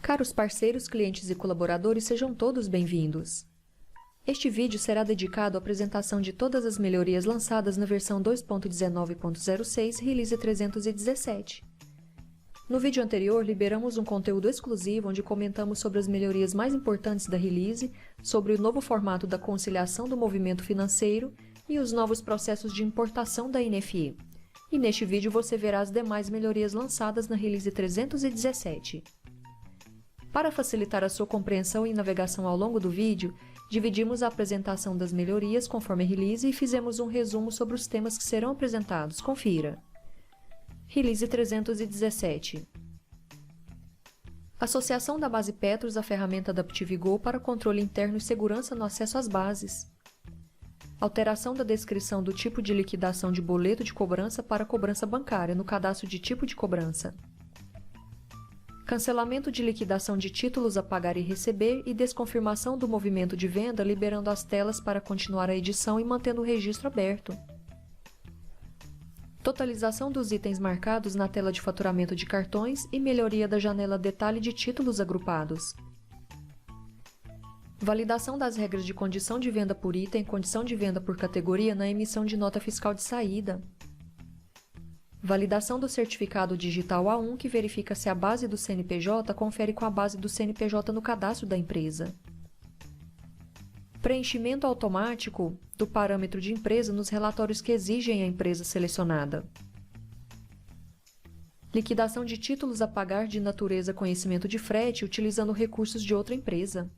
Caros parceiros, clientes e colaboradores, sejam todos bem-vindos. Este vídeo será dedicado à apresentação de todas as melhorias lançadas na versão 2.19.06 Release 317. No vídeo anterior, liberamos um conteúdo exclusivo onde comentamos sobre as melhorias mais importantes da release, sobre o novo formato da conciliação do movimento financeiro e os novos processos de importação da NFE. E neste vídeo você verá as demais melhorias lançadas na Release 317. Para facilitar a sua compreensão e navegação ao longo do vídeo, dividimos a apresentação das melhorias conforme a release e fizemos um resumo sobre os temas que serão apresentados. Confira. Release 317. Associação da base Petros à ferramenta AdaptiveGo para controle interno e segurança no acesso às bases. Alteração da descrição do tipo de liquidação de boleto de cobrança para cobrança bancária no cadastro de tipo de cobrança. Cancelamento de liquidação de títulos a pagar e receber e desconfirmação do movimento de venda, liberando as telas para continuar a edição e mantendo o registro aberto. Totalização dos itens marcados na tela de faturamento de cartões e melhoria da janela detalhe de títulos agrupados. Validação das regras de condição de venda por item e condição de venda por categoria na emissão de nota fiscal de saída. Validação do certificado digital A1 que verifica se a base do CNPJ confere com a base do CNPJ no cadastro da empresa. Preenchimento automático do parâmetro de empresa nos relatórios que exigem a empresa selecionada. Liquidação de títulos a pagar de natureza conhecimento de frete utilizando recursos de outra empresa.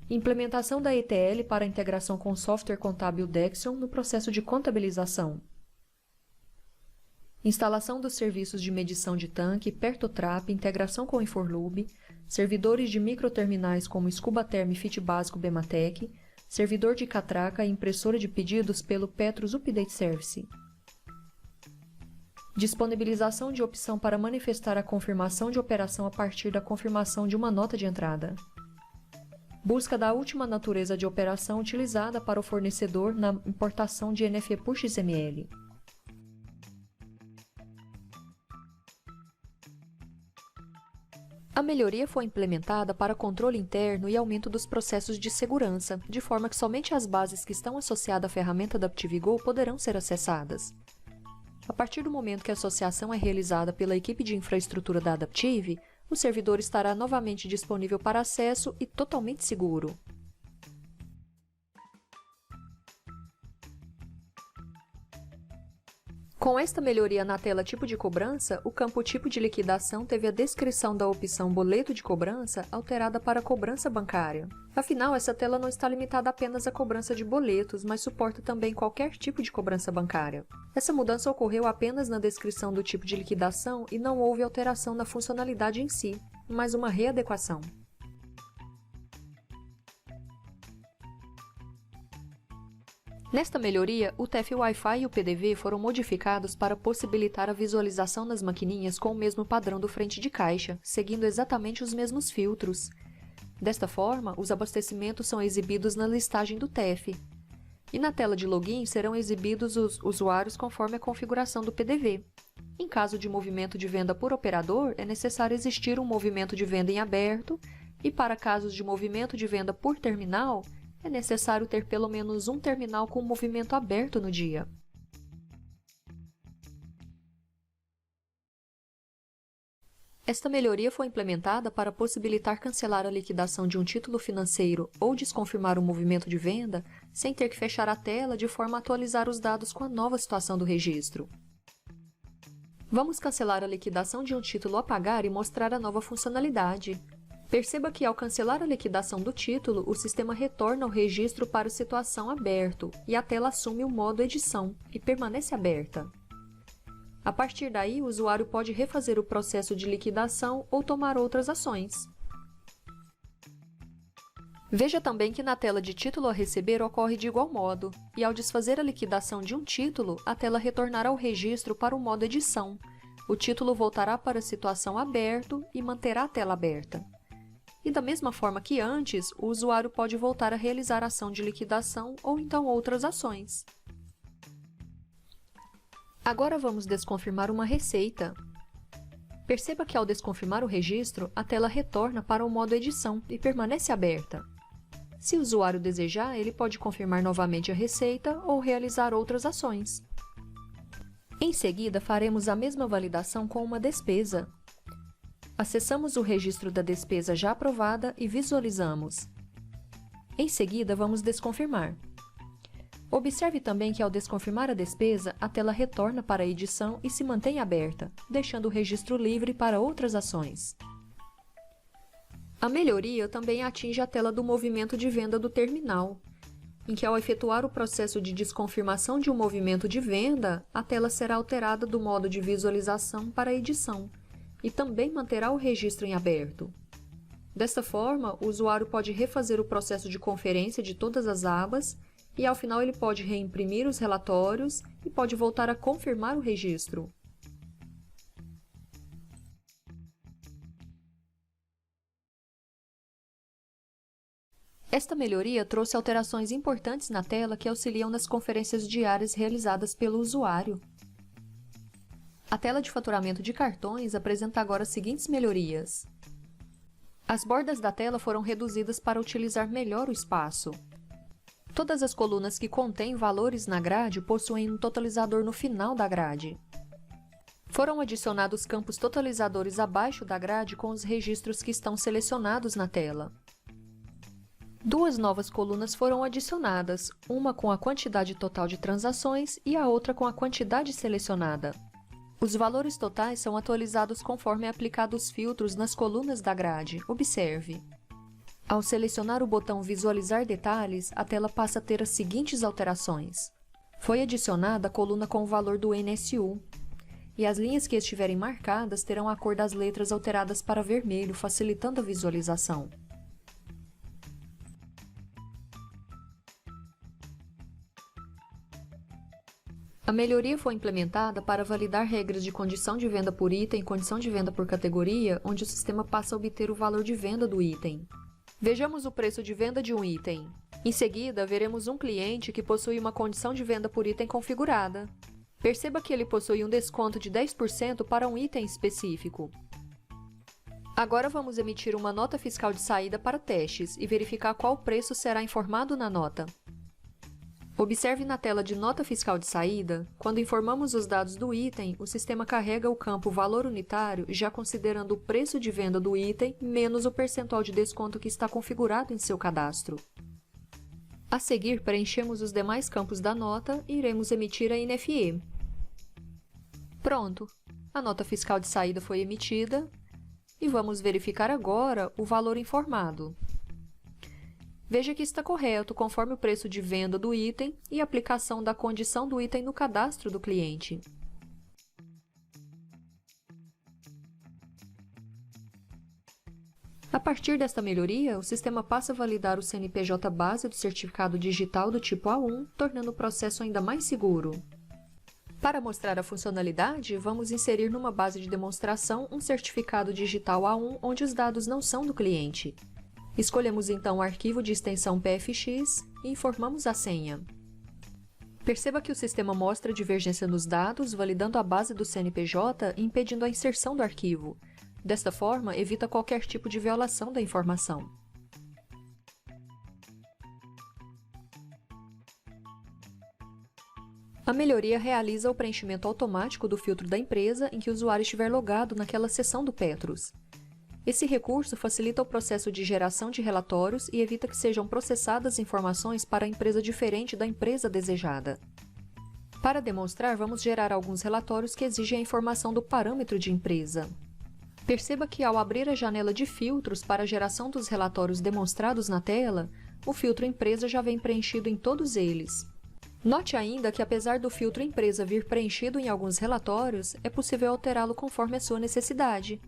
Implementação da ETL para a integração com o software contábil Dexion no processo de contabilização. Instalação dos serviços de medição de tanque, Pertotrap, integração com Inforlube, servidores de microterminais como Scubaterm e Fit Básico Bematec, servidor de catraca e impressora de pedidos pelo Petros Update Service. Disponibilização de opção para manifestar a confirmação de operação a partir da confirmação de uma nota de entrada. Busca da última natureza de operação utilizada para o fornecedor na importação de NFE por XML. A melhoria foi implementada para controle interno e aumento dos processos de segurança, de forma que somente as bases que estão associadas à ferramenta AdaptiveGo poderão ser acessadas. A partir do momento que a associação é realizada pela equipe de infraestrutura da Adaptive, o servidor estará novamente disponível para acesso e totalmente seguro. Com esta melhoria na tela Tipo de Cobrança, o campo Tipo de Liquidação teve a descrição da opção Boleto de Cobrança alterada para Cobrança Bancária. Afinal, essa tela não está limitada apenas à cobrança de boletos, mas suporta também qualquer tipo de cobrança bancária. Essa mudança ocorreu apenas na descrição do tipo de liquidação e não houve alteração na funcionalidade em si, mas uma readequação. Nesta melhoria, o TEF Wi-Fi e o PDV foram modificados para possibilitar a visualização nas maquininhas com o mesmo padrão do frente de caixa, seguindo exatamente os mesmos filtros. Desta forma, os abastecimentos são exibidos na listagem do TEF. E na tela de login serão exibidos os usuários conforme a configuração do PDV. Em caso de movimento de venda por operador, é necessário existir um movimento de venda em aberto, e para casos de movimento de venda por terminal, é necessário ter pelo menos um terminal com movimento aberto no dia. Esta melhoria foi implementada para possibilitar cancelar a liquidação de um título financeiro ou desconfirmar o movimento de venda sem ter que fechar a tela de forma a atualizar os dados com a nova situação do registro. Vamos cancelar a liquidação de um título a pagar e mostrar a nova funcionalidade. Perceba que, ao cancelar a liquidação do título, o sistema retorna o registro para a situação aberto e a tela assume o modo edição e permanece aberta. A partir daí, o usuário pode refazer o processo de liquidação ou tomar outras ações. Veja também que na tela de título a receber ocorre de igual modo, e ao desfazer a liquidação de um título, a tela retornará o registro para o modo edição. O título voltará para a situação aberto e manterá a tela aberta. E da mesma forma que antes, o usuário pode voltar a realizar a ação de liquidação ou então outras ações. Agora vamos desconfirmar uma receita. Perceba que ao desconfirmar o registro, a tela retorna para o modo edição e permanece aberta. Se o usuário desejar, ele pode confirmar novamente a receita ou realizar outras ações. Em seguida, faremos a mesma validação com uma despesa. Acessamos o registro da despesa já aprovada e visualizamos. Em seguida, vamos desconfirmar. Observe também que ao desconfirmar a despesa, a tela retorna para a edição e se mantém aberta, deixando o registro livre para outras ações. A melhoria também atinge a tela do movimento de venda do terminal, em que ao efetuar o processo de desconfirmação de um movimento de venda, a tela será alterada do modo de visualização para a edição, e também manterá o registro em aberto. Desta forma, o usuário pode refazer o processo de conferência de todas as abas e, ao final, ele pode reimprimir os relatórios e pode voltar a confirmar o registro. Esta melhoria trouxe alterações importantes na tela que auxiliam nas conferências diárias realizadas pelo usuário. A tela de faturamento de cartões apresenta agora as seguintes melhorias. As bordas da tela foram reduzidas para utilizar melhor o espaço. Todas as colunas que contêm valores na grade possuem um totalizador no final da grade. Foram adicionados campos totalizadores abaixo da grade com os registros que estão selecionados na tela. Duas novas colunas foram adicionadas, uma com a quantidade total de transações e a outra com a quantidade selecionada. Os valores totais são atualizados conforme é aplicados filtros nas colunas da grade. Observe. Ao selecionar o botão Visualizar detalhes, a tela passa a ter as seguintes alterações. Foi adicionada a coluna com o valor do NSU, e as linhas que estiverem marcadas terão a cor das letras alteradas para vermelho, facilitando a visualização. A melhoria foi implementada para validar regras de condição de venda por item e condição de venda por categoria, onde o sistema passa a obter o valor de venda do item. Vejamos o preço de venda de um item. Em seguida, veremos um cliente que possui uma condição de venda por item configurada. Perceba que ele possui um desconto de 10% para um item específico. Agora vamos emitir uma nota fiscal de saída para testes e verificar qual preço será informado na nota. Observe na tela de nota fiscal de saída, quando informamos os dados do item, o sistema carrega o campo valor unitário já considerando o preço de venda do item menos o percentual de desconto que está configurado em seu cadastro. A seguir, preenchemos os demais campos da nota e iremos emitir a NFE. Pronto! A nota fiscal de saída foi emitida e vamos verificar agora o valor informado. Veja que está correto, conforme o preço de venda do item e a aplicação da condição do item no cadastro do cliente. A partir desta melhoria, o sistema passa a validar o CNPJ base do certificado digital do tipo A1, tornando o processo ainda mais seguro. Para mostrar a funcionalidade, vamos inserir numa base de demonstração um certificado digital A1 onde os dados não são do cliente. Escolhemos então o arquivo de extensão PFX e informamos a senha. Perceba que o sistema mostra divergência nos dados, validando a base do CNPJ e impedindo a inserção do arquivo. Desta forma, evita qualquer tipo de violação da informação. A melhoria realiza o preenchimento automático do filtro da empresa em que o usuário estiver logado naquela seção do Petros. Esse recurso facilita o processo de geração de relatórios e evita que sejam processadas informações para a empresa diferente da empresa desejada. Para demonstrar, vamos gerar alguns relatórios que exigem a informação do parâmetro de empresa. Perceba que ao abrir a janela de filtros para a geração dos relatórios demonstrados na tela, o filtro Empresa já vem preenchido em todos eles. Note ainda que apesar do filtro Empresa vir preenchido em alguns relatórios, é possível alterá-lo conforme a sua necessidade.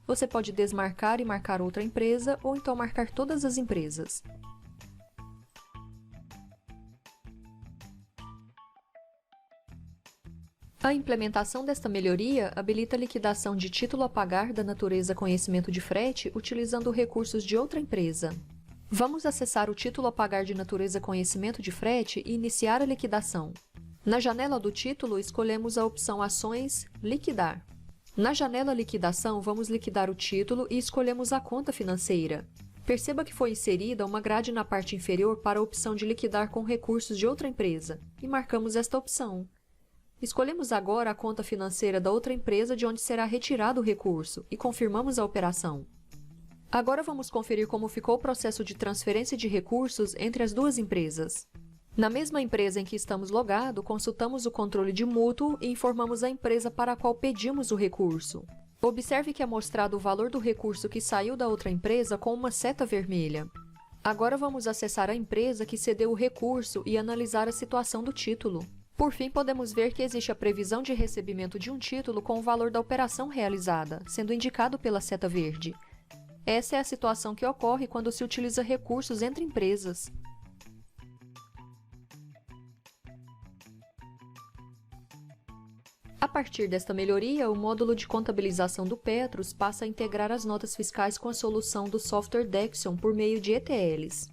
Você pode desmarcar e marcar outra empresa, ou então marcar todas as empresas. A implementação desta melhoria habilita a liquidação de título a pagar da natureza conhecimento de frete utilizando recursos de outra empresa. Vamos acessar o título a pagar de natureza conhecimento de frete e iniciar a liquidação. Na janela do título, escolhemos a opção Ações Liquidar. Na janela Liquidação, vamos liquidar o título e escolhemos a conta financeira. Perceba que foi inserida uma grade na parte inferior para a opção de liquidar com recursos de outra empresa, e marcamos esta opção. Escolhemos agora a conta financeira da outra empresa de onde será retirado o recurso e confirmamos a operação. Agora vamos conferir como ficou o processo de transferência de recursos entre as duas empresas. Na mesma empresa em que estamos logados, consultamos o controle de mútuo e informamos a empresa para a qual pedimos o recurso. Observe que é mostrado o valor do recurso que saiu da outra empresa com uma seta vermelha. Agora vamos acessar a empresa que cedeu o recurso e analisar a situação do título. Por fim, podemos ver que existe a previsão de recebimento de um título com o valor da operação realizada, sendo indicado pela seta verde. Essa é a situação que ocorre quando se utiliza recursos entre empresas. A partir desta melhoria, o módulo de contabilização do Petros passa a integrar as notas fiscais com a solução do software Dexion por meio de ETLs.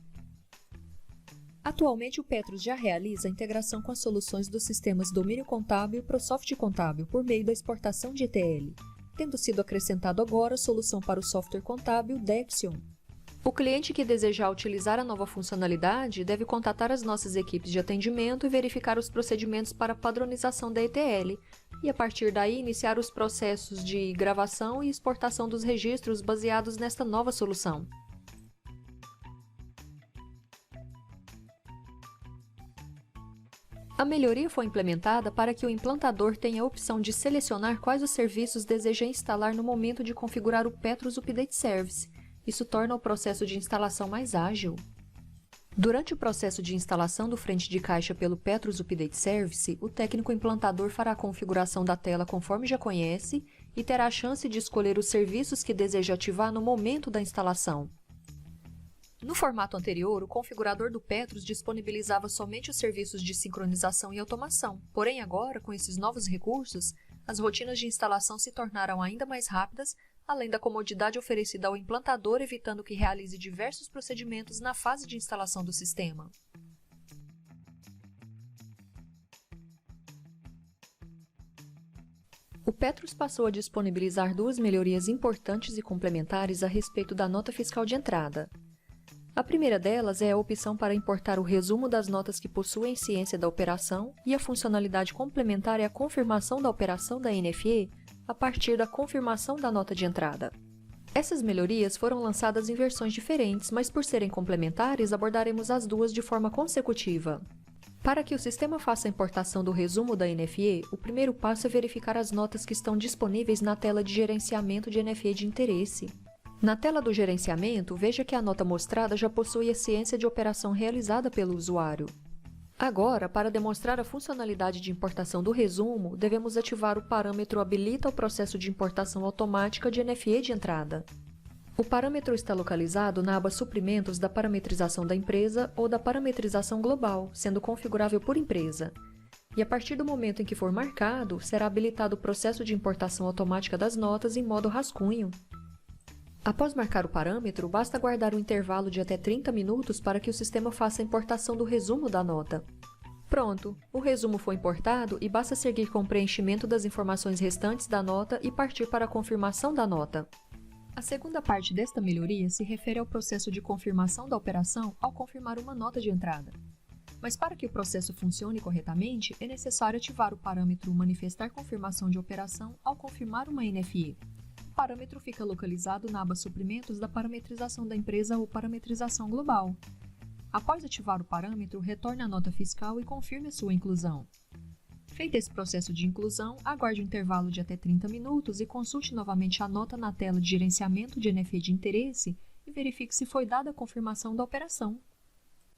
Atualmente, o Petros já realiza a integração com as soluções dos sistemas Domínio Contábil e ProSoft Contábil por meio da exportação de ETL, tendo sido acrescentado agora a solução para o software contábil Dexion. O cliente que desejar utilizar a nova funcionalidade deve contatar as nossas equipes de atendimento e verificar os procedimentos para padronização da ETL, e a partir daí iniciar os processos de gravação e exportação dos registros baseados nesta nova solução. A melhoria foi implementada para que o implantador tenha a opção de selecionar quais os serviços deseja instalar no momento de configurar o Petros Update Service. Isso torna o processo de instalação mais ágil. Durante o processo de instalação do frente de caixa pelo Petros Update Service, o técnico implantador fará a configuração da tela conforme já conhece e terá a chance de escolher os serviços que deseja ativar no momento da instalação. No formato anterior, o configurador do Petros disponibilizava somente os serviços de sincronização e automação, porém agora, com esses novos recursos, as rotinas de instalação se tornaram ainda mais rápidas, além da comodidade oferecida ao implantador, evitando que realize diversos procedimentos na fase de instalação do sistema. O Petros passou a disponibilizar duas melhorias importantes e complementares a respeito da nota fiscal de entrada. A primeira delas é a opção para importar o resumo das notas que possuem ciência da operação e a funcionalidade complementar é a confirmação da operação da NFE a partir da confirmação da nota de entrada. Essas melhorias foram lançadas em versões diferentes, mas por serem complementares, abordaremos as duas de forma consecutiva. Para que o sistema faça a importação do resumo da NFE, o primeiro passo é verificar as notas que estão disponíveis na tela de gerenciamento de NFE de interesse. Na tela do gerenciamento, veja que a nota mostrada já possui a ciência de operação realizada pelo usuário. Agora, para demonstrar a funcionalidade de importação do resumo, devemos ativar o parâmetro Habilita o processo de importação automática de NFE de entrada. O parâmetro está localizado na aba Suprimentos da parametrização da empresa ou da parametrização global, sendo configurável por empresa. E a partir do momento em que for marcado, será habilitado o processo de importação automática das notas em modo rascunho. Após marcar o parâmetro, basta aguardar um intervalo de até 30 minutos para que o sistema faça a importação do resumo da nota. Pronto, o resumo foi importado e basta seguir com o preenchimento das informações restantes da nota e partir para a confirmação da nota. A segunda parte desta melhoria se refere ao processo de confirmação da operação ao confirmar uma nota de entrada. Mas para que o processo funcione corretamente, é necessário ativar o parâmetro Manifestar confirmação de operação ao confirmar uma NFE. O parâmetro fica localizado na aba Suprimentos da parametrização da empresa ou parametrização global. Após ativar o parâmetro, retorne a nota fiscal e confirme a sua inclusão. Feito esse processo de inclusão, aguarde um intervalo de até 30 minutos e consulte novamente a nota na tela de gerenciamento de NFE de interesse e verifique se foi dada a confirmação da operação.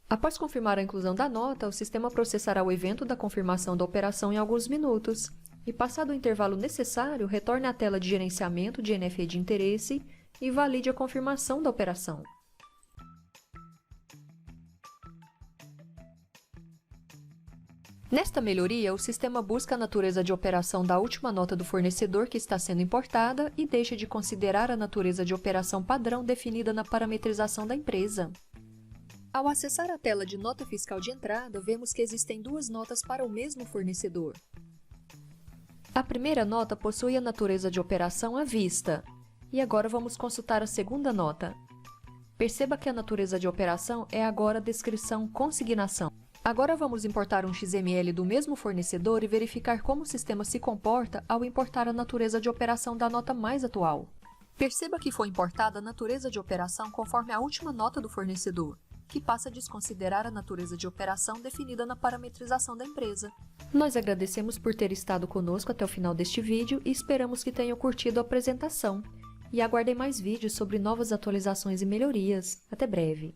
Após confirmar a inclusão da nota, o sistema processará o evento da confirmação da operação em alguns minutos. E passado o intervalo necessário, retorne à tela de gerenciamento de NFE de interesse e valide a confirmação da operação. Nesta melhoria, o sistema busca a natureza de operação da última nota do fornecedor que está sendo importada e deixa de considerar a natureza de operação padrão definida na parametrização da empresa. Ao acessar a tela de nota fiscal de entrada, vemos que existem duas notas para o mesmo fornecedor. A primeira nota possui a natureza de operação à vista. E agora vamos consultar a segunda nota. Perceba que a natureza de operação é agora a descrição consignação. Agora vamos importar um XML do mesmo fornecedor e verificar como o sistema se comporta ao importar a natureza de operação da nota mais atual. Perceba que foi importada a natureza de operação conforme a última nota do fornecedor, que passa a desconsiderar a natureza de operação definida na parametrização da empresa. Nós agradecemos por ter estado conosco até o final deste vídeo e esperamos que tenham curtido a apresentação. E aguardem mais vídeos sobre novas atualizações e melhorias. Até breve!